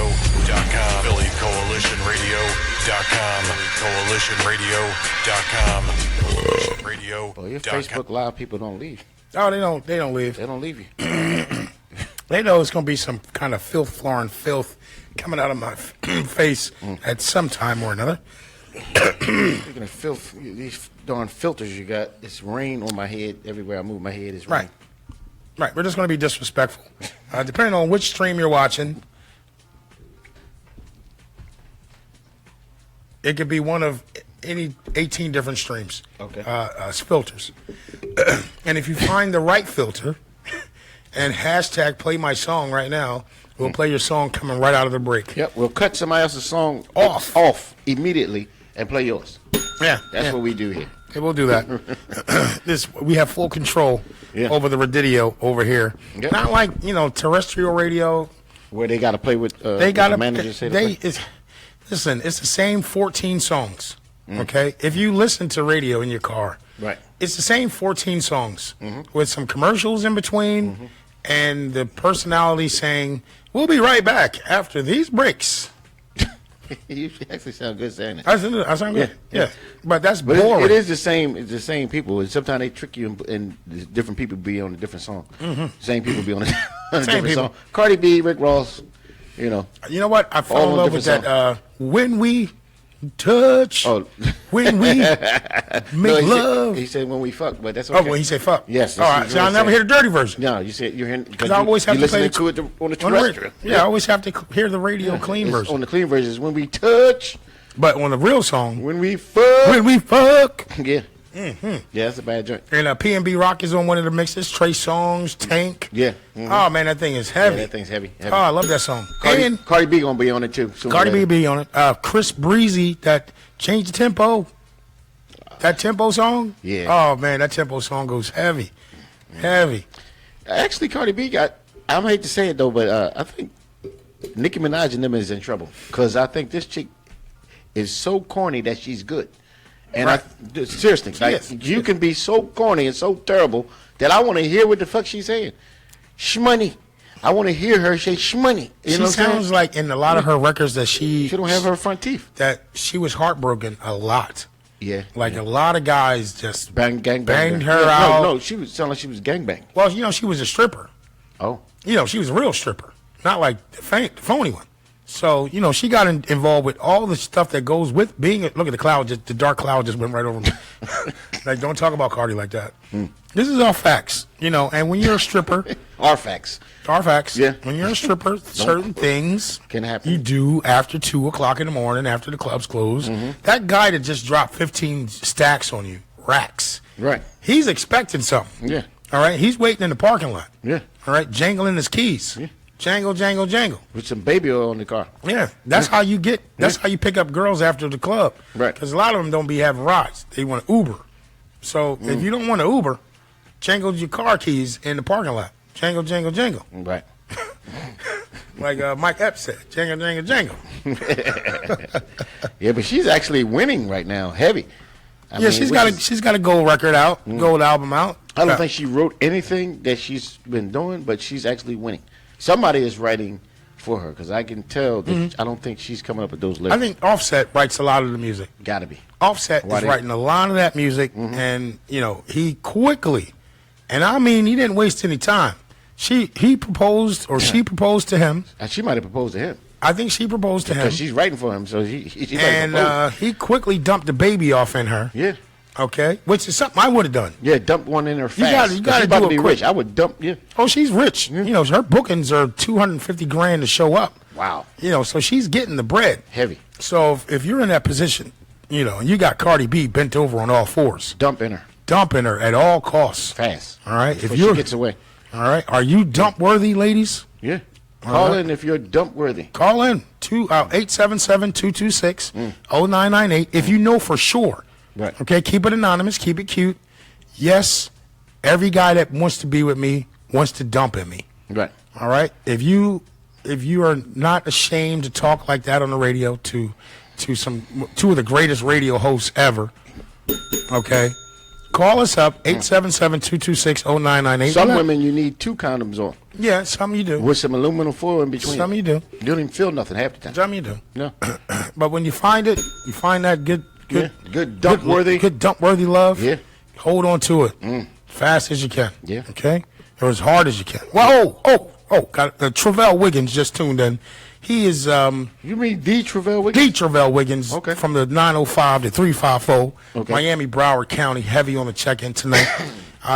PhillyCoalitionRadio.com. PhillyCoalitionRadio.com. PhillyCoalitionRadio.com. Radio. Well, your Facebook Live people don't leave. Oh, they don't leave. They don't leave you. They know it's going to be some kind of filth coming out of my face at some time or another. Speaking of filth, these darn filters you got, it's rain on my head. Everywhere I move my head is rain. Right. We're just going to be disrespectful. Depending on which stream you're watching, it could be one of any 18 different streams. Okay. Filters. And if you find the right filter and hashtag play my song right now, we'll play your song coming right out of the break. Yep, we'll cut somebody else's song off immediately and play yours. Yeah. That's what we do here. Okay, we'll do that. We have full control over the radio over here. Yep. Not like, terrestrial radio. Where they got to play with They got the manager say listen, it's the same 14 songs, okay? If you listen to radio in your car, right, it's the same 14 songs with some commercials in between and the personality saying, we'll be right back after these breaks. You actually sound good saying it. I sound good. Yeah. But that's boring. It is the same. It's the same people. And sometimes they trick you, and different people be on a different song. Same people be on a different song. Cardi B, Rick Ross. You know what? I fell in love with that. When we touch. Oh. When we make love. He said when we fuck, but that's okay. Oh, when he said fuck. Yes. All right. So I never hear the dirty version. No, you said you're hearing because I always have to play to it on the terrestrial. Yeah, I always have to hear the radio clean version. On the clean version is when we touch. But on the real song, when we fuck. When we fuck. Yeah. Yeah, that's a bad joint. And P&B Rock is on one of the mixes. Trey Songz, Tank. Yeah. Oh man, that thing is heavy. Yeah, that thing's heavy. Oh, I love that song. Cardi B gonna be on it too. Cardi B on it. Chris Breezy, that Change the Tempo. That tempo song. Yeah. Oh man, that tempo song goes heavy, heavy. Actually, Cardi B got. I hate to say it though, but I think Nicki Minaj and them is in trouble because I think this chick is so corny that she's good. And seriously, you can be so corny and so terrible that I want to hear what the fuck she's saying. Shmoney. I want to hear her say shmoney. She sounds like in a lot of her records that she don't have her front teeth. That she was heartbroken a lot. Yeah. Like a lot of guys just banged her out. No, she was sounding like she was gangbang. Well, she was a stripper. Oh. She was a real stripper, not like the phony one. So, she got involved with all the stuff that goes with being look at the cloud, the dark cloud just went right over me. Like, don't talk about Cardi like that. This is all facts, and when you're a stripper. Our facts. Yeah. When you're a stripper, certain things can happen. You do after 2 o'clock in the morning, after the clubs close. That guy that just dropped 15 stacks on you, racks. Right. He's expecting something. Yeah. All right. He's waiting in the parking lot. Yeah. All right. Jangling his keys. Yeah. Jangle, jangle, jangle. With some baby oil in the car. Yeah, that's how you get. That's how you pick up girls after the club. Right. Because a lot of them don't be having rides. They want to Uber. So if you don't want to Uber, jangle your car keys in the parking lot. Jangle, jangle, jangle. Right. Like Mike Epps said, jangle, jangle, jangle. Yeah, but she's actually winning right now, heavy. I mean, she's got a gold record out, gold album out. I don't think she wrote anything that she's been doing, but she's actually winning. Somebody is writing for her because I can tell that I don't think she's coming up with those lyrics. I think Offset writes a lot of the music. Gotta be. Offset is writing a lot of that music, and he quickly, and I mean he didn't waste any time. He proposed or she proposed to him. And she might have proposed to him. I think she proposed to him because she's writing for him, so she and he quickly dumped the baby off in her. Yeah. Okay, which is something I would have done. Yeah, dump one in her fast. You got to do it be quick. Rich. I would dump. Yeah. Oh, she's rich. Yeah. Her bookings are $250,000 to show up. Wow. So she's getting the bread. Heavy. So if you're in that position, and you got Cardi B bent over on all fours, dumping her at all costs, fast. All right. If she gets away. All right. Are you dump worthy, ladies? Yeah. Call in if you're dump worthy. Call in 877-226-0998 if you know for sure. Right. Okay, keep it anonymous, keep it cute. Yes, every guy that wants to be with me wants to dump at me. Right. All right. If you are not ashamed to talk like that on the radio to two of the greatest radio hosts ever, okay, Call us up, 877-226-0998. Some women, you need 2 condoms on. Yeah, some you do. With some aluminum foil in between. Some you do. You don't even feel nothing half the time. Some you do. No. But when you find it, you find that good dump-worthy. Good dump-worthy love. Yeah. Hold on to it. Fast as you can. Yeah. Okay? Or as hard as you can. Well, got Travell Wiggins just tuned in. He is You mean D. Truuf Be? D. Travell Wiggins from the 905 to 350. Okay. Miami, Broward County, heavy on the check-in tonight.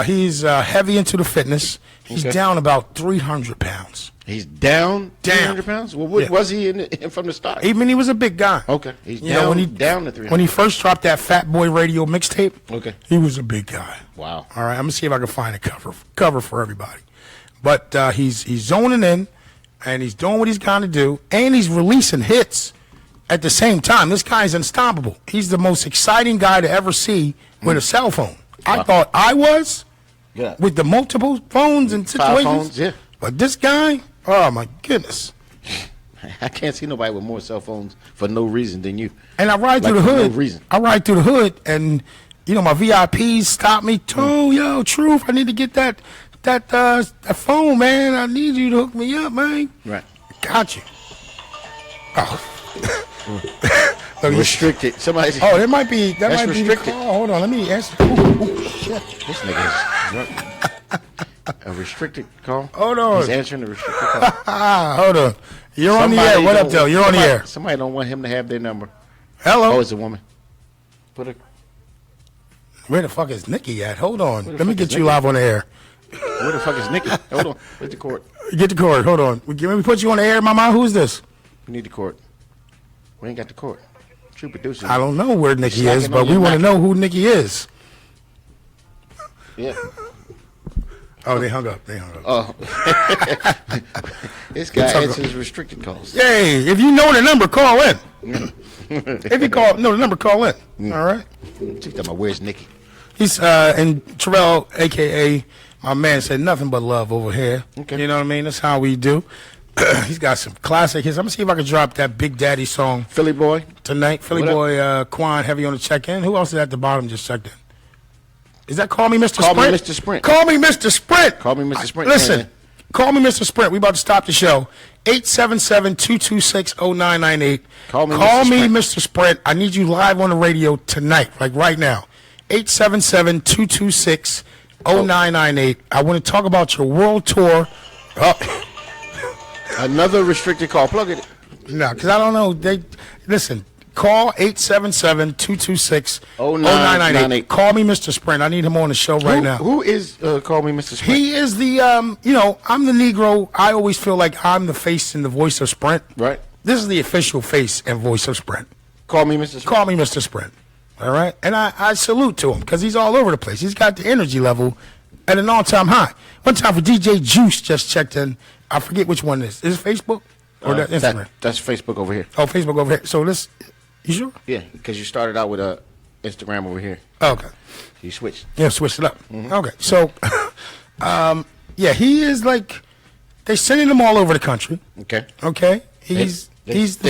He's heavy into the fitness. He's down about 300 pounds. He's down 300 pounds? Well, what was he in from the start? Even he was a big guy. Okay. He's down to 300. When he first dropped that Fat Boy Radio mixtape, he was a big guy. Wow. All right, I'm going to see if I can find a cover for everybody. But he's zoning in, and he's doing what he's got to do, and he's releasing hits at the same time. This guy's unstoppable. He's the most exciting guy to ever see with a cell phone. I thought I was with the multiple phones and situations. 5 phones, yeah. But this guy, oh, my goodness. I can't see nobody with more cell phones for no reason than you. And I ride through the hood. No reason. I ride through the hood, and, you know, my VIPs stop me. Yo, Truth, I need to get that phone, man. I need you to hook me up, man. Right. Got you. Oh. Restricted. Somebody. Oh, that might be restricted. The call. Hold on, let me answer. Ooh, shit. This nigga is drunk. A restricted call? Hold on. He's answering the restricted call. Hold on. You're on the air. What up, though? You're on the air. Somebody don't want him to have their number. Hello. Oh, it's a woman. Where the fuck is Nicki at? Hold on. Let me get you live on the air. Where the fuck is Nicki? Hold on. Where's the cord? Get the cord. Hold on. Let me put you on the air, mama. Who's this? We need the cord. We ain't got the cord. True producer. I don't know where Nicki is, but we want to know who Nicki is. Yeah. Oh, they hung up. Oh. This guy answers restricted calls. Hey, if you know the number, call in. If you know the number, call in. All right. She's talking about, where's Nicki? He's and Terrell, a.k.a. my man, said nothing but love over here. Okay. You know what I mean? That's how we do. He's got some classic hits. I'm going to see if I can drop that Big Daddy song. Philly Boy. Tonight. Philly Boy, Quan, heavy on the check-in. Who else is at the bottom just checked in? Is that Call Me Mr. Sprint? Call Me Mr. Sprint. Call Me Mr. Sprint. Call Me Mr. Sprint. Listen, Call Me Mr. Sprint. We about to stop the show. 877-226-0998. Call me Mr. Sprint. I need you live on the radio tonight, like right now. 877-226-0998. I want to talk about your world tour. Another restricted call. Plug it. No, because I don't know. Listen. Call 877-226-0998. Call me Mr. Sprint. I need him on the show right now. Who is Call Me Mr. Sprint? He is the, I'm the Negro. I always feel like I'm the face and the voice of Sprint. Right. This is the official face and voice of Sprint. Call Me Mr. Sprint. Call me Mr. Sprint. All right? And I salute to him because he's all over the place. He's got the energy level at an all-time high. One time for DJ Juice just checked in. I forget which one it is. Is it Facebook or Instagram? That's Facebook over here. Oh, Facebook over here. So this... You sure? Yeah, because you started out with Instagram over here. Okay. You switched. Yeah, switched it up. Mm-hmm. Okay. So, yeah, he is like, they're sending him all over the country. Okay. Okay. They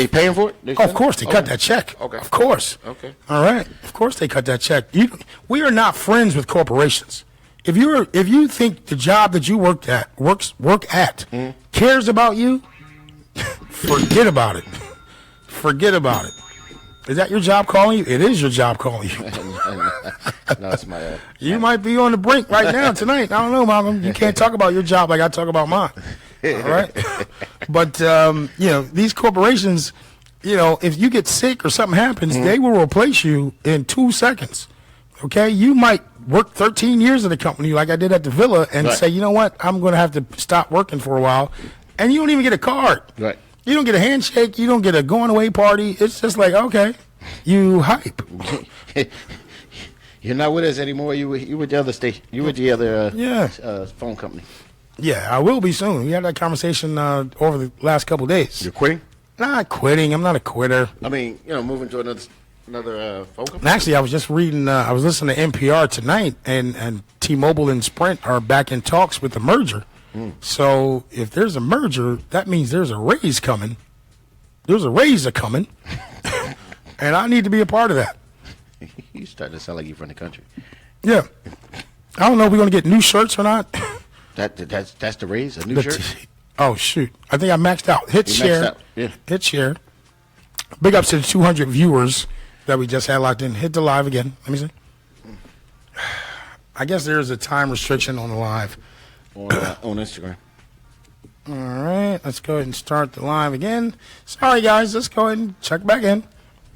paying for it? Oh, of course, they cut that check. Okay. Of course. Okay. All right. Of course they cut that check. We are not friends with corporations. If you think the job that you work at cares about you, forget about it. Forget about it. Is that your job calling you? It is your job calling you. No, it's my. You might be on the brink right now tonight. I don't know, Mama. You can't talk about your job like I talk about mine. All right. But these corporations, if you get sick or something happens, they will replace you in 2 seconds. Okay, you might work 13 years at a company like I did at the Villa and say, you know what, I'm going to have to stop working for a while, and you don't even get a card. Right. You don't get a handshake. You don't get a going away party. It's just like, okay, you hype. You're not with us anymore. You with the other station. You with the other phone company. Yeah, I will be soon. We had that conversation over the last couple of days. You're quitting? Not quitting. I'm not a quitter. I mean, moving to another phone company. Actually, I was just reading. I was listening to NPR tonight, and T-Mobile and Sprint are back in talks with the merger. So if there's a merger, that means there's a raise coming. There's a raise coming, and I need to be a part of that. You starting to sound like you're from the country. Yeah. I don't know if we're going to get new shirts or not. That's the raise, a new shirt? Oh, shoot. I think I maxed out. Hit You share. maxed out, yeah. Hit share. Big ups to the 200 viewers that we just had locked in. Hit the live again. Let me see. I guess there is a time restriction on the live. On Instagram. All right. Let's go ahead and start the live again. Sorry, guys. Let's go ahead and check back in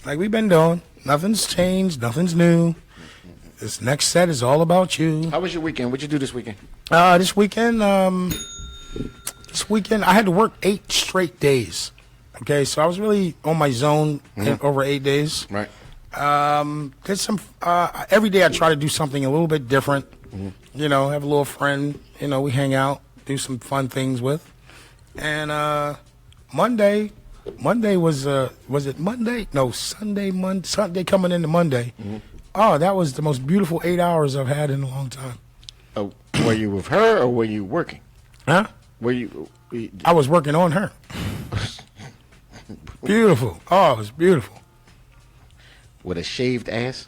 like we've been doing. Nothing's changed. Nothing's new. This next set is all about you. How was your weekend? What'd you do this weekend? This weekend, I had to work 8 straight days. Okay, so I was really on my zone over 8 days. Right. Did some every day I try to do something a little bit different. You know, have a little friend. You know, we hang out, do some fun things with. And Monday was it Monday? No, Sunday coming into Monday. Oh, that was the most beautiful 8 hours I've had in a long time. Oh, were you with her or were you working? Huh? Were you? I was working on her. Beautiful. Oh, it was beautiful. With a shaved ass?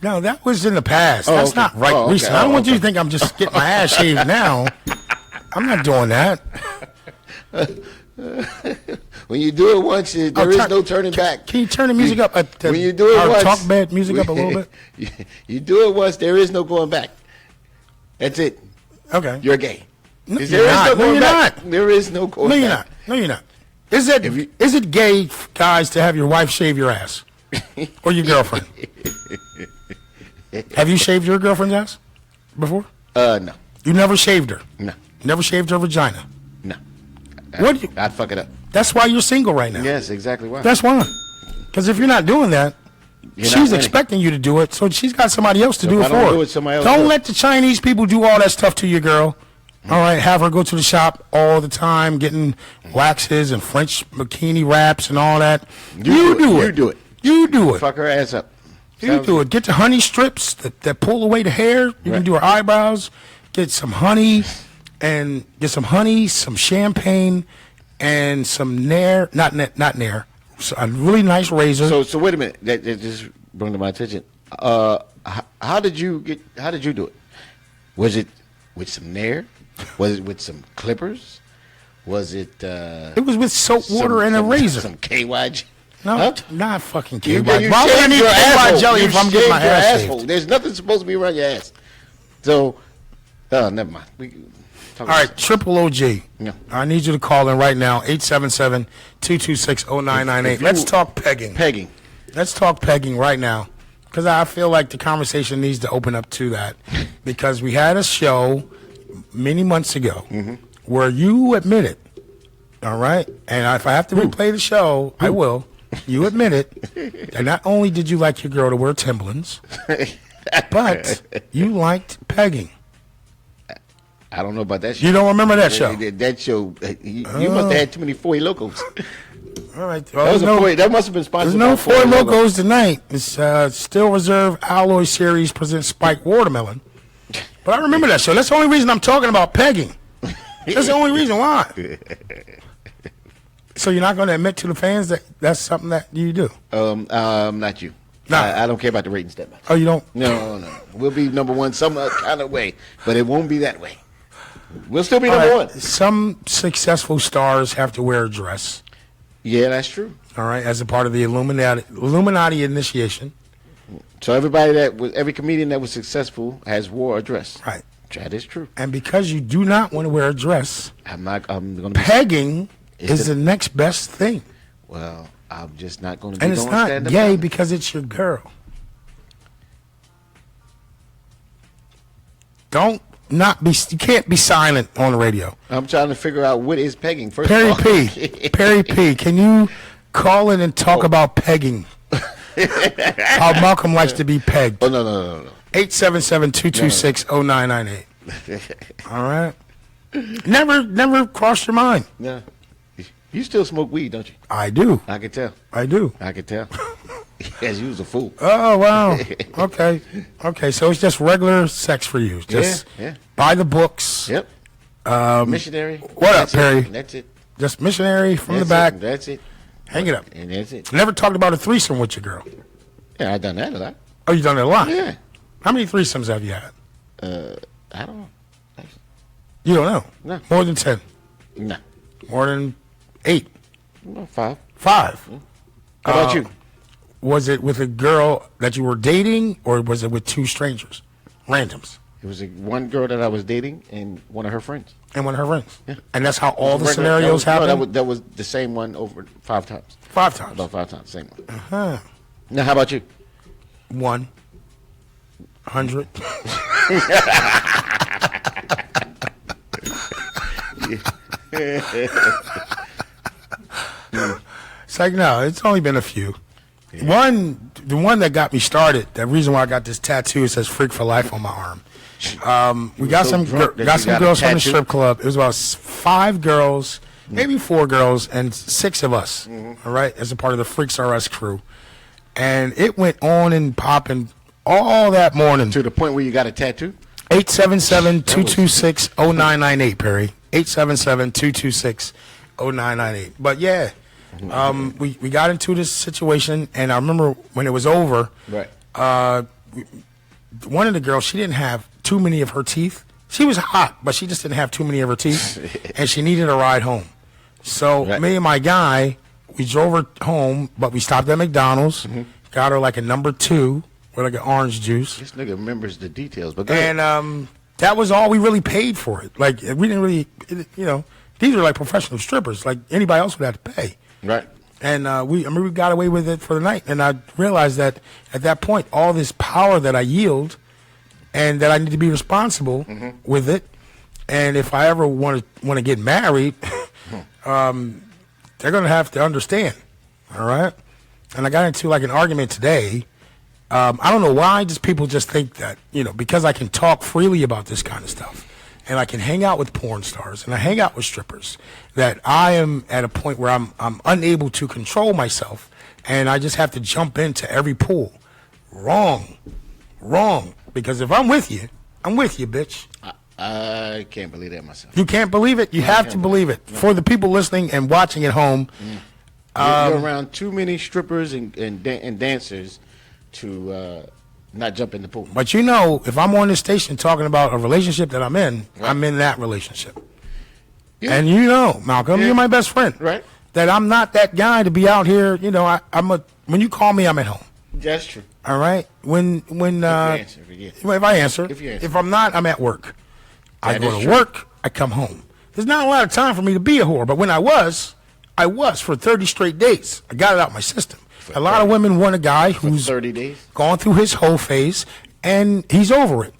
No, that was in the past. Oh, That's okay. not right Oh, okay. recent. I don't want you to Okay. think I'm just getting my ass shaved now. I'm not doing that. When you do it once, there is no turning back. Can you turn the music up? When you do it our once, talk bed music up a little bit? You do it once, there is no going back. That's it. Okay. You're gay. No, There you're is not. no No, going you're back. not. There is no going No, you're back. not. No, you're not. Is it gay, guys, to have your wife shave your ass? Or your girlfriend? Have you shaved your girlfriend's ass before? No. You never shaved her? No. Never shaved her vagina? No. What do you- I'd fuck it up. That's why you're single right now. Yes, exactly why. That's why. Because if you're not doing that, You're not she's winning. expecting you to do it, so she's got somebody else to So do if it I don't for do her. it, somebody else Don't will. let the Chinese people do all that stuff to your girl. All right, have her go to the shop all the time, getting waxes and French bikini wraps and all that. You do it. You do it. You do it. Fuck her ass up. You Sounds do it. Get the honey strips that pull away the hair. You can do her eyebrows. Get some honey and get some honey, some champagne, and some Nair. Not Nair. So a really nice razor. So wait a minute. That just brought to my attention. How did you do it? Was it with some Nair? Was it with some clippers? Was it? It was with soap water and a razor. Some KY. No, Huh? not fucking You, KY. you Why would I shaved need your KY asshole. jelly You if I'm getting my shaved your ass asshole. shaved? There's nothing supposed to be around your ass. So, never mind. We talk All right, about triple OG. Yeah. I need you to call in right now, 877-226-0998. If you- Let's talk pegging. pegging. Let's talk pegging right now, because I feel like the conversation needs to open up to that, because we had a show many months ago where you admitted, all right, and if I have to replay the show, I will. You admitted that not only did you like your girl to wear Timberlands, but you liked pegging. I don't know about that show. You don't remember that show? That show. You must have had too many Foy Locos. All right. That was that must have been sponsored. There's no by Four Loco. Locos tonight. It's Still Reserve Alloy Series presents Spiked Watermelon. But I remember that show. That's the only reason I'm talking about pegging. That's the only reason why. So you're not going to admit to the fans that that's something that you do? Not you. Nah. I don't care about the ratings that much. Oh, you don't? No. We'll be number one some kind of way, but it won't be that way. We'll still be All number right. one. Some successful stars have to wear a dress, Yeah, that's true. all right, as a part of the Illuminati initiation. So every comedian that was successful has wore a dress. Right. That is true. And because you do not want to wear a dress, I'm going to be. pegging Is is the- the next best thing. Well, I'm just not going to. And it's not gay because it's your girl. You can't be silent on the radio. I'm trying to figure out what is pegging first. Perry of all. P. Perry P. Can you call in and talk about pegging? How Malcolm likes to be pegged. Oh no. 877-226-0998. All right. Never crossed your mind. Yeah. You still smoke weed, don't you? I do. I can tell. I do. I can tell. Yes, you was a fool. Oh, wow. Okay. So it's just regular sex for you. Just Yeah. buy the books. Yep. Missionary. what up, That's it. Perry? That's it. Just missionary from That's the back. It. That's it. Hang it up. And that's it. Never talked about a threesome with your girl. Yeah, I done that a lot. Oh, you done it a lot? Yeah. How many threesomes have you had? I don't know. You don't know? No. More than 10? No. More than 8? No, 5. 5? How about you? Was it with a girl that you were dating, or was it with 2 strangers? Randoms? It was one girl that I was dating and one of her friends. And one of her friends? Yeah. And that's how all the Regular- scenarios happen? No, that was the same one over 5 times. 5 times? About 5 times, same one. Uh-huh. Now, how about you? 1. 100. It's like, no, it's only been a few. Yeah. The one that got me started, the reason why I got this tattoo says "Freak for Life" on my arm. We got some girls from the strip club. It was about 5 girls, maybe 4 girls, and 6 of us. All right, as a part of the Freaks R Us crew, and it went on and popping all that morning to the point where you got a tattoo. 877-226-0998, Perry. 877-226-0998. But yeah, we got into this situation, and I remember when it was over. Right. One of the girls, she didn't have too many of her teeth. She was hot, but she just didn't have too many of her teeth, and she needed a ride home. So me and my guy, we drove her home, but we stopped at McDonald's, got her like a number 2 with like an orange juice. This nigga remembers the details, but go ahead. And that was all we really paid for it. Like, we didn't really, these were like professional strippers. Like, anybody else would have to pay. Right. And we got away with it for the night. And I realized that at that point, all this power that I yield, and that I need to be responsible with it. And if I ever want to get married, they're going to have to understand. All right. And I got into like an argument today. I don't know why people just think that, because I can talk freely about this kind of stuff, and I can hang out with porn stars, and I hang out with strippers, that I am at a point where I'm unable to control myself, and I just have to jump into every pool. Wrong. Because if I'm with you, bitch. I can't believe that myself. You can't believe it? You have to believe it. No. For the people listening and watching at home. You're around too many strippers and dancers to not jump in the pool. But if I'm on this station talking about a relationship that I'm in, I'm in that relationship. Yeah. And Malcolm, you're my best friend. Right. That I'm not that guy to be out here. When you call me, I'm at home. That's true. All right. If I answer. If I'm not, I'm at work. I go to work. I come home. There's not a lot of time for me to be a whore. But when I was for 30 straight days. I got it out of my system. A lot of women want a guy who's 30 days gone through his whole phase, and he's over it.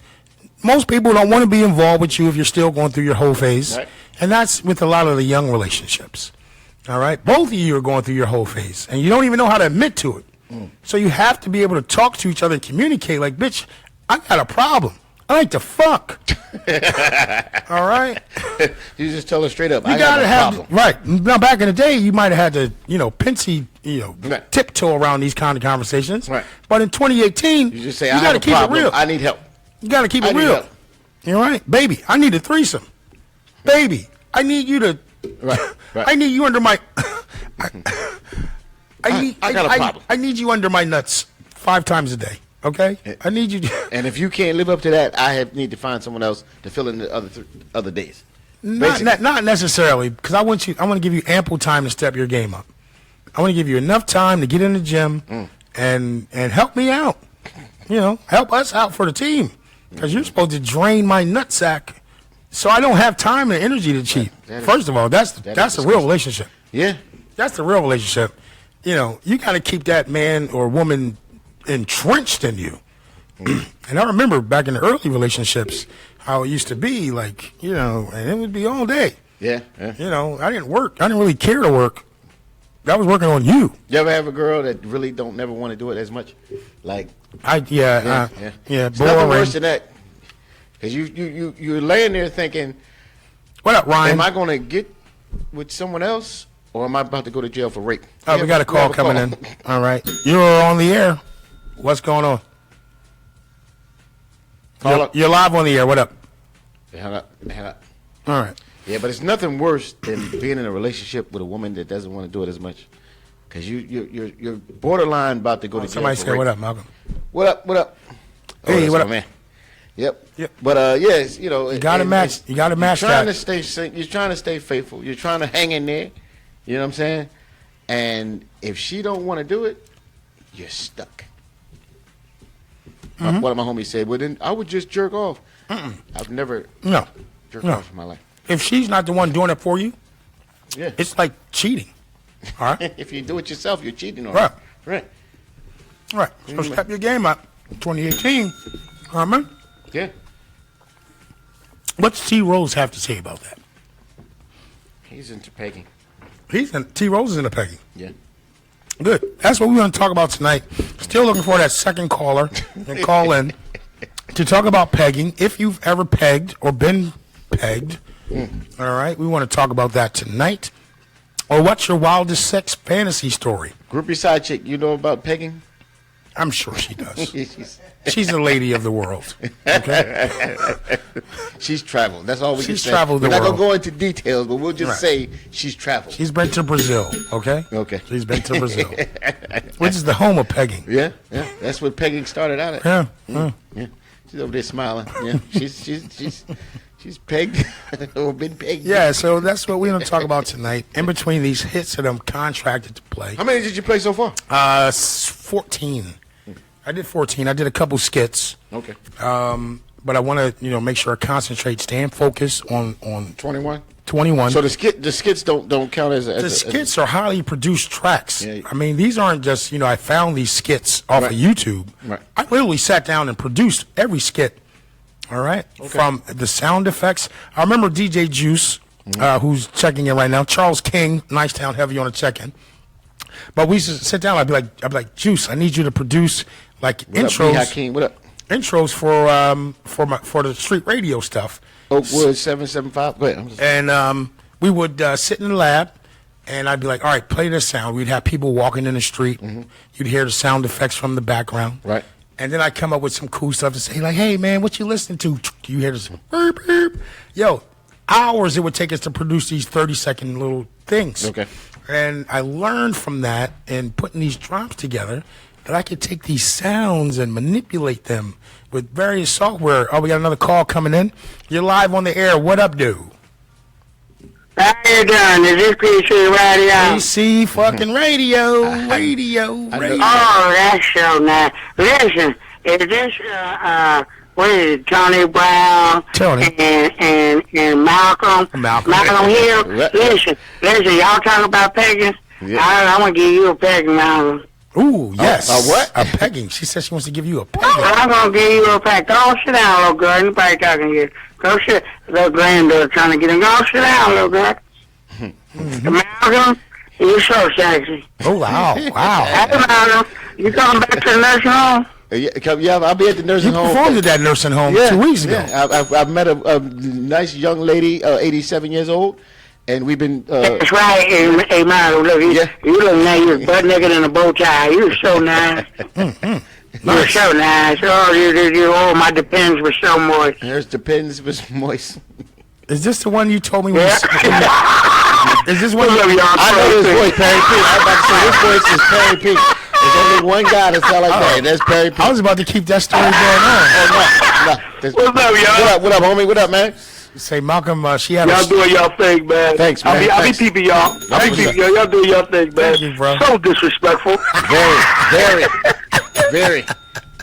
Most people don't want to be involved with you if you're still going through your whole phase, right. And that's with a lot of the young relationships. All right? Both of you are going through your whole phase, and you don't even know how to admit to it. So you have to be able to talk to each other and communicate like, bitch, I got a problem. I like to fuck. All right? You just tell her straight up, I got a problem. Right. Now, back in the day, you might have had to, tiptoe around these kind of conversations. Right. But in 2018, you just say, you got to keep it real. I need help. You got to keep it real. You all right? Baby, I need a threesome. Baby, I need you to... Right. I need you under my... I got a problem. I need you under my nuts 5 times a day. Okay, I need you. And if you can't live up to that, need to find someone else to fill in the other days. Not necessarily, because I want to give you ample time to step your game up. I want to give you enough time to get in the gym and help me out. Help us out for the team, because you're supposed to drain my nutsack, so I don't have time and energy to cheat. First of all, that's a real relationship. Yeah, that's the real relationship. You got to keep that man or woman entrenched in you. And I remember back in the early relationships how it used to be, like, and it would be all day. Yeah. I didn't work. I didn't really care to work. I was working on you. You ever have a girl that really don't never want to do it as much? Like, boring. It's nothing worse than that. Because you're laying there thinking, what up, Ryan? Am I going to get with someone else, or am I about to go to jail for rape? Oh, we got a call coming in. All right. You're on the air. What's going on? You're live on the air. What up? Hang up. All right. Yeah, but it's nothing worse than being in a relationship with a woman that doesn't want to do it as much. Because you're borderline about to go to jail. Somebody say, what up, Malcolm? What up? Hey, that's what my up? man. Yep. Yep. But yes, you know, You gotta match. You gotta match you're trying that. to stay. You're trying to stay faithful. You're trying to hang in there. You know what I'm saying? And if she don't want to do it, you're stuck. One of my homies said, "Well, then I would just jerk off." I've never jerked off in my life. If she's not the one doing it for you, Yeah. it's like cheating. All right. If you do it yourself, you're cheating on Right. her. Right. All right. So step your game up. 2018. All right, man. Yeah. What's T Rose have to say about that? He's into pegging. T Rose is in the pegging. Yeah. Good. That's what we're going to talk about tonight. Still looking for that second caller and call in to talk about pegging. If you've ever pegged or been pegged, all right, we want to talk about that tonight. Or what's your wildest sex fantasy story? Groupie side chick, you know about pegging? I'm sure she does. She's the lady of the world. Okay? She's traveled. That's all we can say. She's traveled the We're not world. going to go into details, but we'll just Right. say she's traveled. She's been to Brazil, okay? Okay. She's been to Brazil, which is the home of pegging. Yeah, yeah. That's what pegging started out at. Yeah. Yeah. She's over there smiling. Yeah. She's pegged or been pegged. Yeah, so that's what we're going to talk about tonight. In between these hits that I'm contracted to play. How many did you play so far? 14. I did 14. I did a couple skits. Okay. But I want to, make sure I concentrate, stay in focus on 21. 21. So the skits don't count as The skits are highly produced tracks. Yeah. I mean, these aren't just, I found these skits off of YouTube. Right. I literally sat down and produced every skit. All right. Okay. From the sound effects. I remember DJ Juice, who's checking in right now. Charles King, Nicetown Heavy on a check-in. But we used to sit down. I'd be like, Juice, I need you to produce intros. Up, King? What up? Intros for the street radio stuff. Oakwood 775. Go ahead. And we would sit in the lab, and I'd be like, all right, play this sound. We'd have people walking in the street. You'd hear the sound effects from the background. Right. And then I'd come up with some cool stuff to say, like, hey, man, what you listening to? You hear this beep, beep. Yo, hours it would take us to produce these 30-second little things. Okay. And I learned from that and putting these drops together that I could take these sounds and manipulate them with various software. Oh, we got another call coming in. You're live on the air. What up, dude? How you doing? Is this PC Radio? PC fucking radio. Oh, that's so nice. Listen, is this, what is it, Tony Brown? Tony. And Malcolm? Malcolm. Hill? Right. Listen, y'all talk about pegging? Yeah. I'm going to give you a pegging, Malcolm. Ooh, yes. A what? A pegging. She says she wants to give you a pegging. I'm going to give you a pegging. Go sit down, little girl. Anybody talking to you? Go sit. Little granddaughter trying to get him. Go sit down, little girl. Malcolm, you're so sexy. Oh, wow. Hey, Malcolm, you coming back to the nursing home? Yeah, I'll be at the You nursing home. performed at that nursing home 2 weeks ago. Yeah, I've met a nice young lady, 87 years old, and we've been. That's right. Hey, Malcolm, look, you look nice. You're butt naked in a bow tie. You're so nice. You're so nice. Oh, my Depends were so moist. There's Depends was moist. Is this the one you told me? Is this one? I know this voice, Perry P. I was about to say this voice is Perry P. There's only one guy that sounds like that. That's Perry P. I was about to keep that story going on. No. What's up, y'all? What up, homie? What up, man? Say, Malcolm, she had Y'all doing y'all thing, man. Thanks, man. I'll be Thanks. peeping y'all. Y'all doing y'all thing, man. Thank you, bro. So disrespectful. Very.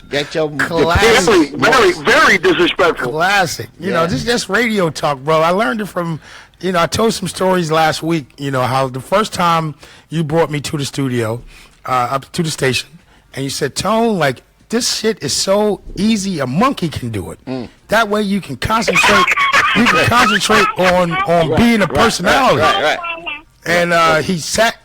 Get your Classic. Very disrespectful. Classic. You know, this is just radio talk, bro. I learned it from, I told some stories last week, how the first time you brought me to the studio, up to the station, and you said, Tone, like, this shit is so easy, a monkey can do it. That way you can concentrate. On being a personality. Right. And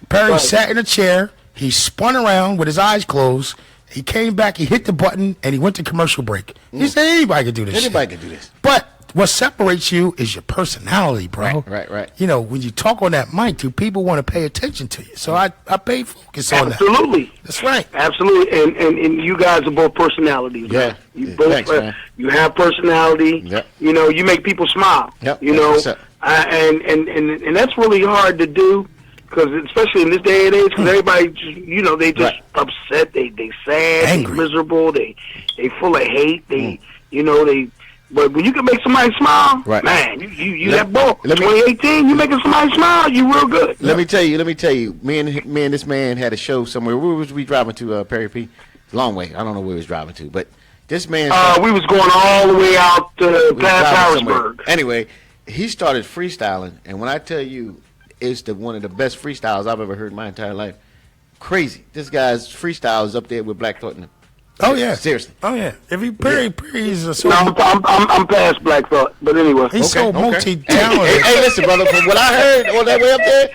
Perry sat in a chair. He spun around with his eyes closed. He came back, he hit the button, and he went to commercial break. He said, anybody can do this Anybody shit. can do this. But what separates you is your personality, bro. Right. When you talk on that mic, people want to pay attention to you. So I pay focus on that. Absolutely. That's right. Absolutely. And you guys are both personalities. Yeah. You both Thanks, man. you have personality. Yep. You make people smile. Yep. And that's really hard to do because especially in this day and age, because everybody just, they just upset, they sad, angry, they miserable, they full of hate, But when you can make somebody smile, man, you that ball. 2018, you making somebody smile, you real good. Let me tell you. Me and this man had a show somewhere. Where was we driving to, Perry P? Long way. I don't know where we was driving to, but this man. We was going all the way out to past Harrisburg. Anyway, he started freestyling, and when I tell you, it's one of the best freestyles I've ever heard in my entire life. Crazy. This guy's freestyle is up there with Black Thought in him. Oh yeah, seriously. Oh yeah. If he Perry's a no, I'm past Black Thought, but anyway. He's so multi-talented. Hey, listen, brother. From what I heard on that way up there.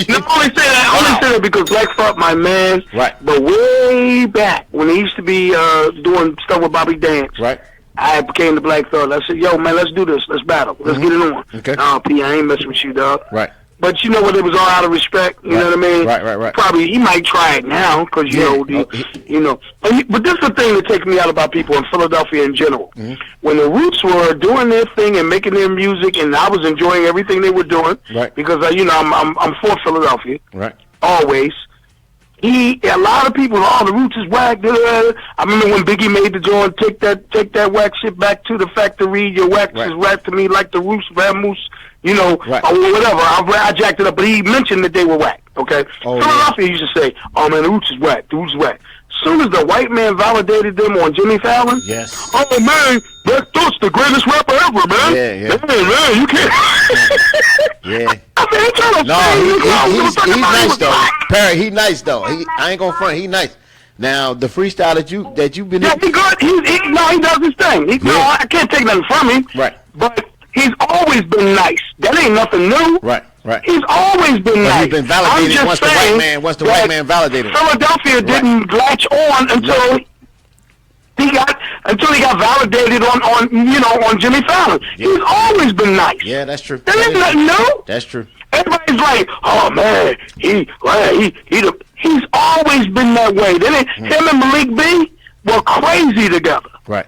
I only say that because Black Thought, my man. Right. But way back when he used to be doing stuff with Bobby Dance. Right. I became the Black Thought. I said, "Yo, man, let's do this. Let's battle. Let's get it on." Okay. Nah, P, I ain't messing with you, dog. Right. But you know what? It was all out of respect. You know what I mean? Right. Probably he might try it now because you know. But this is the thing that takes me out about people in Philadelphia in general. Mm-hmm. When the Roots were doing their thing and making their music, and I was enjoying everything they were doing, right? Because I'm for Philadelphia, right? Always. A lot of people, the Roots is whack. I remember when Biggie made the joint, take that whack shit back to the factory. Your wax is whack to me like the Roots, Vamoose. Or whatever. I jacked it up, but he mentioned that they were whack. Okay, Philadelphia used to say, "Oh man, the Roots is whack. The Roots is whack." As soon as the white man validated them on Jimmy Fallon, yes. Oh man, Black Thought's the greatest rapper ever, man. Yeah. Man, you can't. Yeah. I mean, he trying to he's nice though. Perry, he nice though. I ain't gonna front. He nice. Now the freestyle that you've been. Yeah, he good. He does his thing. I can't take nothing from him. Right. But he's always been nice. That ain't nothing new. Right. He's always been nice. He's been validated once the white man validated. Philadelphia didn't latch on until he got validated on Jimmy Fallon. Yeah. He's always been nice. Yeah, that's true. That ain't nothing new. That's true. Everybody's like, oh man, he's always been that way. Him and Malik B were crazy together. Right.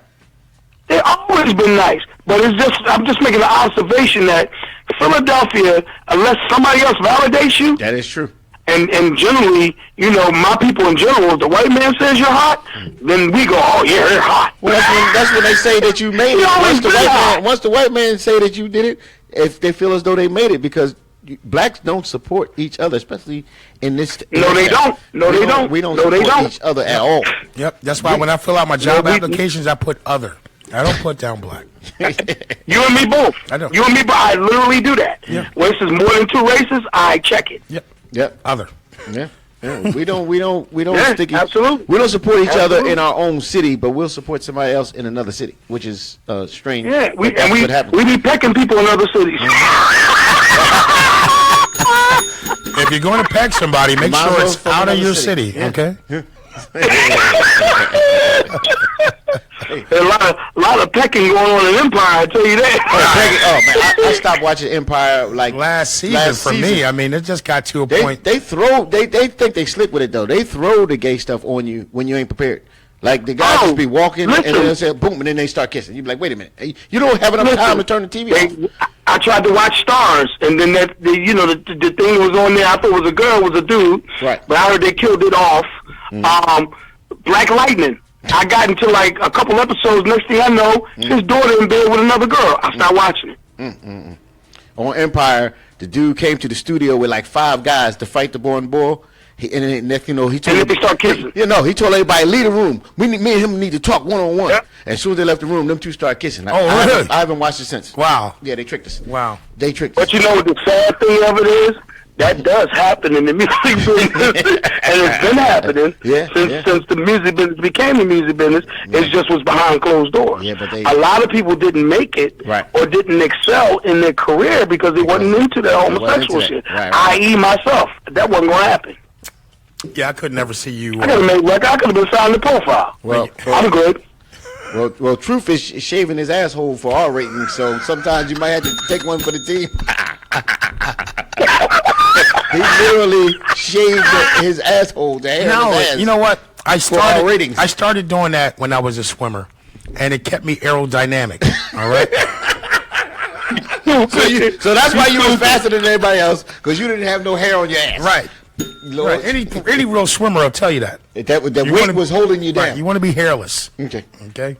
They've always been nice. But I'm just making an observation that Philadelphia, unless somebody else validates you. That is true. And generally, my people in general, if the white man says you're hot, then we go, oh yeah, they're hot. Well, that's when they say that you made it. Once the white man say that you did it, if they feel as though they made it, because blacks don't support each other, especially in this. No, they don't. We don't support each other at all. Yep. That's why when I fill out my job applications, I put other. I don't put down black. You and me both. I don't. You and me both. I literally do that. Yeah. When it's more than two races, I check it. Yep. Other. Yeah. We don't stick. Absolutely. We don't support each other in our own city, but we'll support somebody else in another city, which is strange. Yeah, we be pecking people in other cities. If you're going to peck somebody, make sure it's out of your city. Okay. A lot of pecking going on in Empire, I tell you that. Man, I stopped watching Empire like last season for me. I mean, it just got to a point. They think they slick with it though. They throw the gay stuff on you when you ain't prepared. Like the guys just be walking and then say boom, and then they start kissing. You be like, wait a minute, you don't have enough time to turn the TV off. I tried to watch Stars, and then the thing that was on there, I thought it was a girl, was a dude. Right. But I heard they killed it off. Black Lightning. I got into like a couple episodes. Next thing I know, his daughter in bed with another girl. I stopped watching it. On Empire, the dude came to the studio with like 5 guys to fight the boy and bull. He told and then they start kissing. He told everybody, leave the room. Me and him need to talk one-on-one. Yep. As soon as they left the room, them two started kissing. Really? I haven't watched it since. Wow. Yeah, they tricked us. Wow. They tricked us. But you know what the sad thing of it is? That does happen in the music business, and it's been happening since the music business became the music business. It just was behind closed doors. Yeah, but a lot of people didn't make it or didn't excel in their career because they wasn't into that homosexual shit. I.e. myself, that wasn't going to happen. Yeah, I could never see you. I could have been signed the profile. Well, I'm good. Well, Truth is shaving his asshole for our rating, so sometimes you might have to take one for the team. He literally shaved his asshole. You know what? I started doing that when I was a swimmer, and it kept me aerodynamic. All right. So that's why you was faster than everybody else, because you didn't have no hair on your ass. Right. Right. Any real swimmer will tell you that. That weight was holding you down. Right. You want to be hairless. Okay. Okay.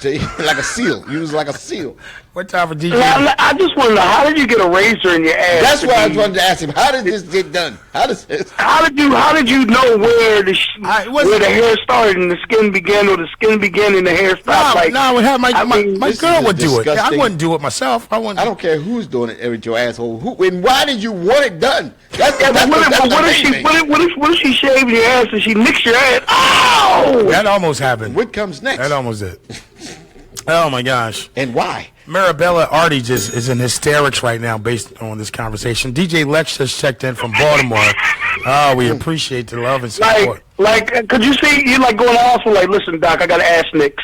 So like a seal. You was like a seal. What time for DJ? I just want to know, how did you get a razor in your ass? That's why I wanted to ask him. How did this get done? How did you know where the hair started and the skin began, or the skin began and the hair stopped? No, I would have my girl would do it. I wouldn't do it myself. I don't care who's doing it with your asshole. And why did you want it done? What if she shaved your ass and she nicks your ass? Oh! That almost happened. What comes next? That almost did. Oh my gosh. And why? Marabella Artie just is in hysterics right now based on this conversation. DJ Lex just checked in from Baltimore. Oh, we appreciate the love and support. Like, could you see you like going to the hospital? Like, listen, Doc, I got ass nicks.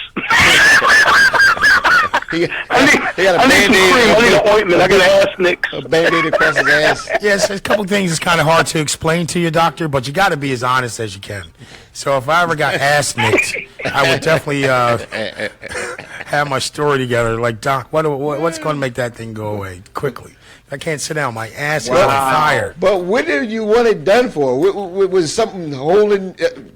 He got a Band-Aid. I need an ointment. I got ass nicks. A Band-Aid across his ass. Yes, a couple things is kind of hard to explain to your doctor, but you got to be as honest as you can. So if I ever got ass nicked, I would definitely have my story together. Like, Doc, what's going to make that thing go away quickly? I can't sit down. My ass is on fire. But what did you want it done for? Was something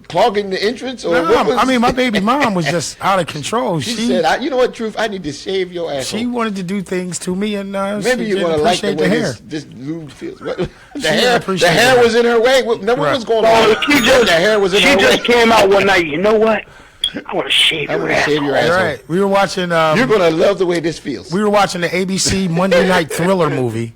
clogging the entrance? Or my baby mom was just out of control. She said, you know what, Truth, I need to shave your asshole. She wanted to do things to me, and maybe you want to like the way this lube feels. The hair was in her way. What was going on? The hair was in her way. She just came out one night. You know what? I want to shave your asshole. Right. We were watching. You're gonna love the way this feels. We were watching the ABC Monday Night Thriller movie.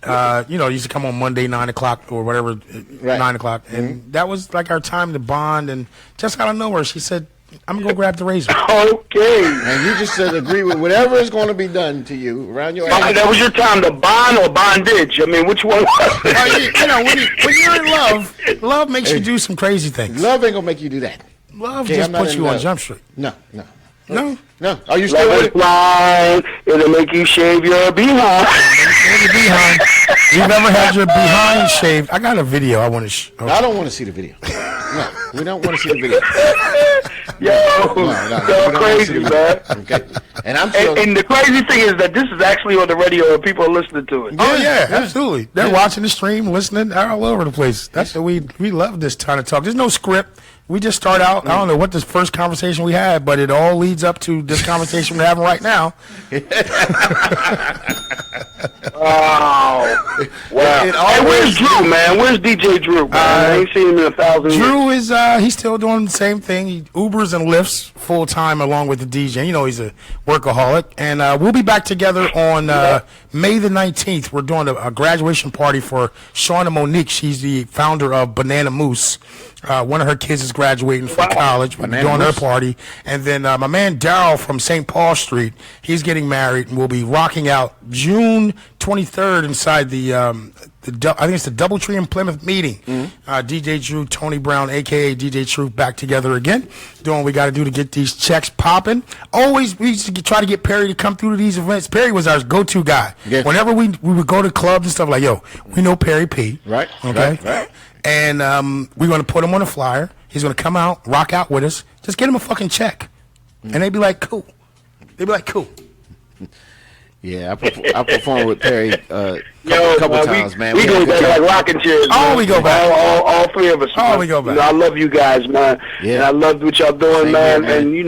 It used to come on Monday 9 o'clock or whatever, 9 o'clock, and that was like our time to bond. And just out of nowhere, she said, "I'm gonna go grab the razor." Okay. And you just said agree with whatever is going to be done to you around your ass. That was your time to bond or bondage. I mean, which one was it? When you're in love makes you do some crazy things. Love ain't gonna make you do that. Love just puts you on Jump Street. No. Are you still with it? Blind. It'll make you shave your behind. You've ever had your behind shaved? I got a video I want to I don't want to see the video. No, we don't want to see the video. You're crazy, man. Okay. And the crazy thing is that this is actually on the radio and people are listening to it. Oh yeah, absolutely. They're watching the stream, listening, all over the place. That's what we love this kind of talk. There's no script. We just start out. I don't know what this first conversation we had, but it all leads up to this conversation we're having right now. Wow. Hey, where's Drew, man? Where's DJ Drew, man? I ain't seen him in 1,000 years. Drew is he's still doing the same thing. He Ubers and Lyfts full time along with the DJ. You know, he's a workaholic. And we'll be back together on May the 19th. We're doing a graduation party for Shauna Monique. She's the founder of Banana Moose. One of her kids is graduating from college. We'll be doing her party. And then my man Daryl from St. Paul Street, he's getting married, and we'll be rocking out June 23rd inside the I think it's the Doubletree in Plymouth meeting. DJ Drew, Tony Brown, a.k.a. DJ Truuf, back together again, doing what we got to do to get these checks popping. Always, we used to try to get Perry to come through to these events. Perry was our go-to guy. Yeah. Whenever we would go to clubs and stuff, like, yo, we know Perry P. Right. Okay. Right. And we're going to put him on a flyer. He's going to come out, rock out with us. Just get him a fucking check. And they'd be like, cool. Yeah, I performed with Perry a couple times, man. We go back like rocking chairs. We go back. All three of us. We go back. I love you guys, man. Yeah. And I love what y'all doing, man. Here,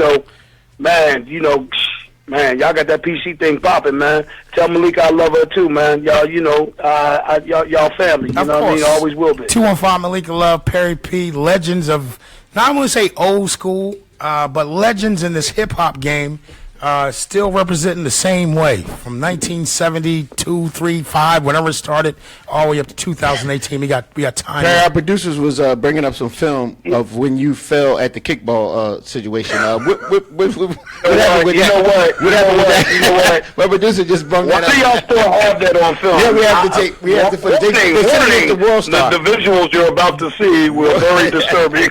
man. And, man, y'all got that PC thing popping, man. Tell Malika I love her too, man. Y'all, y'all family. You know what I mean? Always will be. 215 Malika Love, Perry P, legends of, not I want to say old school, but legends in this hip hop game. Still representing the same way from 1972, 3, 5, whenever it started, all the way up to 2018. We got time. Perry, our producers was bringing up some film of when you fell at the kickball situation. What happened with that? My producer just brought that up. Why do y'all still have that on film? Yeah, we have to take the World Star. The visuals you're about to see were very disturbing.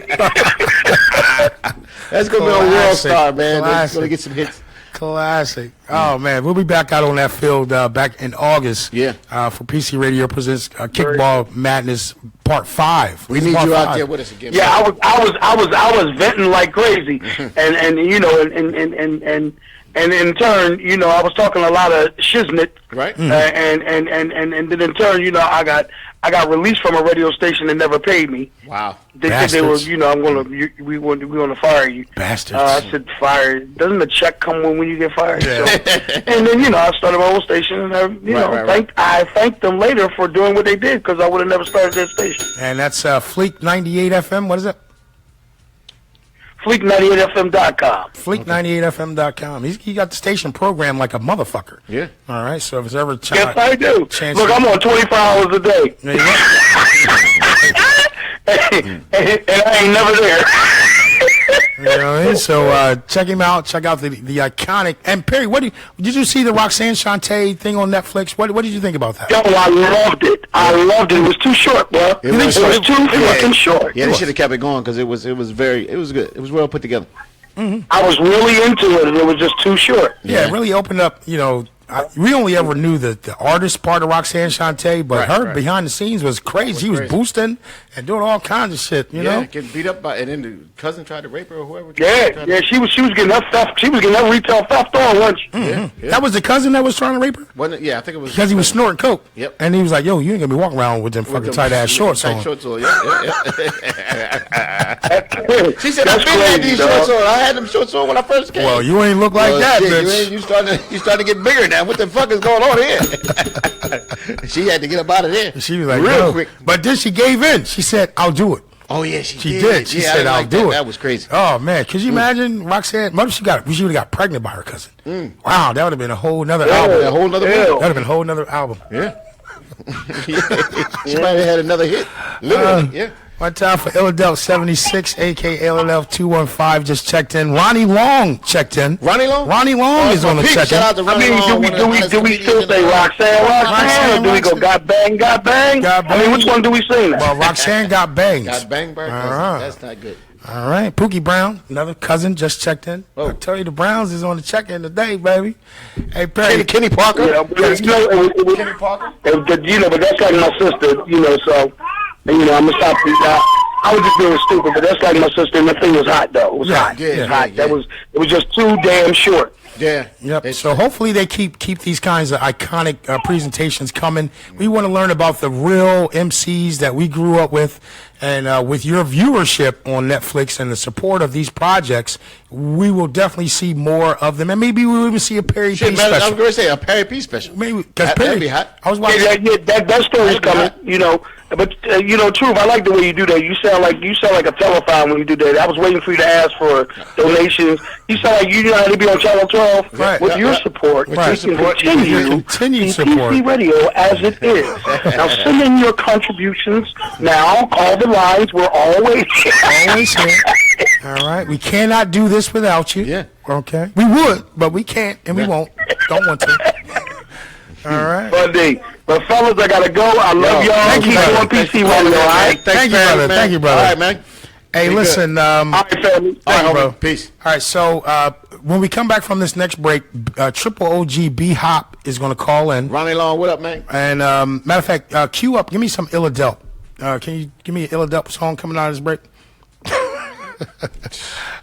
That's gonna be on World Star, man. That's gonna get some hits. Classic. Oh, man. We'll be back out on that field back in August. Yeah. For PC Radio Presents Kickball Madness Part 5. We need you out there with us again. Yeah, I was venting like crazy, and And in turn, you know, I was talking a lot of shiznit, Right. and then in turn, you know, I got released from a radio station that never paid me. Wow. They said they were, Bastards. you know, we want to fire you. Bastards. I said, fire. Doesn't the check come when you get fired? Yeah. So, and then, you know, I started my own station, and I thanked them later for doing what they did, because I would have never started that station. And that's Fleek 98 FM. What is it? Fleek98fm.com. Fleek98fm.com. He got the station program like a motherfucker. Yeah. All right. So if it's ever Yes, I do. chance Look, to- I'm on 24 hours a day. There you go. and I ain't never there. You know what I mean? So check him out. Check out the iconic. And Perry, did you see the Roxanne Shante thing on Netflix? What did you think about that? Yo, I loved it. It was too short, bro. It was too fucking short. Yeah, they should have kept it going because it was good. It was well put together. I was really into it, and it was just too short. Yeah, it really opened up, you know. We only ever knew the artist part of Roxanne Shante, but her behind the scenes was crazy. She was boosting and doing all kinds of shit, you know? Getting beat up by, and then the cousin tried to rape her or whoever. She was getting that theft. She was getting that retail theft on lunch. Yeah. That was the cousin that was trying to rape her? Wasn't it? Yeah, I think it was. Because he was snorting coke. Yep. And he was like, yo, you ain't going to be walking around with them fucking tight-ass shorts on. Yeah. She said, I've been had these shorts on. I had them shorts on when I first came. Well, you ain't look like that, shit, bitch. You starting to get bigger now. What the fuck is going on here? She had to get up out of there. She was like, real quick. But then she gave in. She said, I'll do it. Oh, yeah, she did. She said, I'll do it. That was crazy. Oh, man. Could you imagine Roxanne? What if she would have got pregnant by her cousin? Wow, that would have been a whole nother album. A whole nother That would have been a whole nother album. Yeah. She might have had another hit. Literally, yeah. One time for Illadelph 76, a.k.a. Illadelph 215, just checked in. Ronnie Long checked in. Ronnie Long? Ronnie Long is on the check-in. Shout out to Ronnie Long. Do we still say Roxanne, or do we go got bang? I mean, which one do we sing? Well, Roxanne got bangs. Got bang, bang. That's not good. All right. Pookie Brown, another cousin, just checked in. Oh. I tell you, the Browns is on the check-in today, baby. Hey, Perry. Kenny Parker? Yeah, Kenny Parker? You know, but that's like my sister, you know, so, you know, I'm going to stop. I was just being stupid, but that's like my sister, and the thing was hot, though. It was hot. Yeah, It was hot. yeah. It was just too damn short. Yeah. Yep. So hopefully they keep these kinds of iconic presentations coming. We want to learn about the real MCs that we grew up with, and with your viewership on Netflix and the support of these projects, we will definitely see more of them, and maybe we will even see a Perry P special. I was going to say a Perry P special. Maybe because That'd be hot. I was watching. That story's coming, you know. But you know, Truuf, I like the way you do that. You sound like a telephone when you do that. I was waiting for you to ask for donations. You sound like you know how to be on Channel 12. Right. With your support, With your support, continue support. PC Radio as it is. Now send in your contributions. Now call the lines. We're always Always here. All right. We cannot do this without you. Yeah. Okay. We would, but we can't, and we won't. Don't want to. All right. But fellas, I gotta go. I love y'all. Thank you, Keep brother. on PC Radio, all right? Thank you, brother. Thank you, brother. All right, man. Hey, Be listen. All right, family. All right, you, bro. homie. Peace. All right, so when we come back from this next break, Triple OG B Hop is going to call in. Ronnie Long, what up, man? And matter of fact, cue up. Give me some Illadelph. Can you give me an Illadelph song coming out of this break?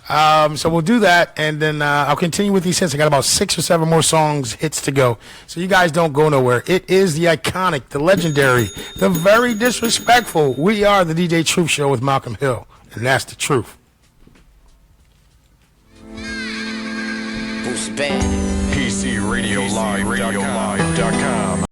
So we'll do that, and then I'll continue with these hits. I got about 6 or 7 more hits to go. So you guys don't go nowhere. It is the iconic, the legendary, the very disrespectful. We are the DJ Truuf Show with Malcolm Hill, and that's the truth. PCRadioLive.com.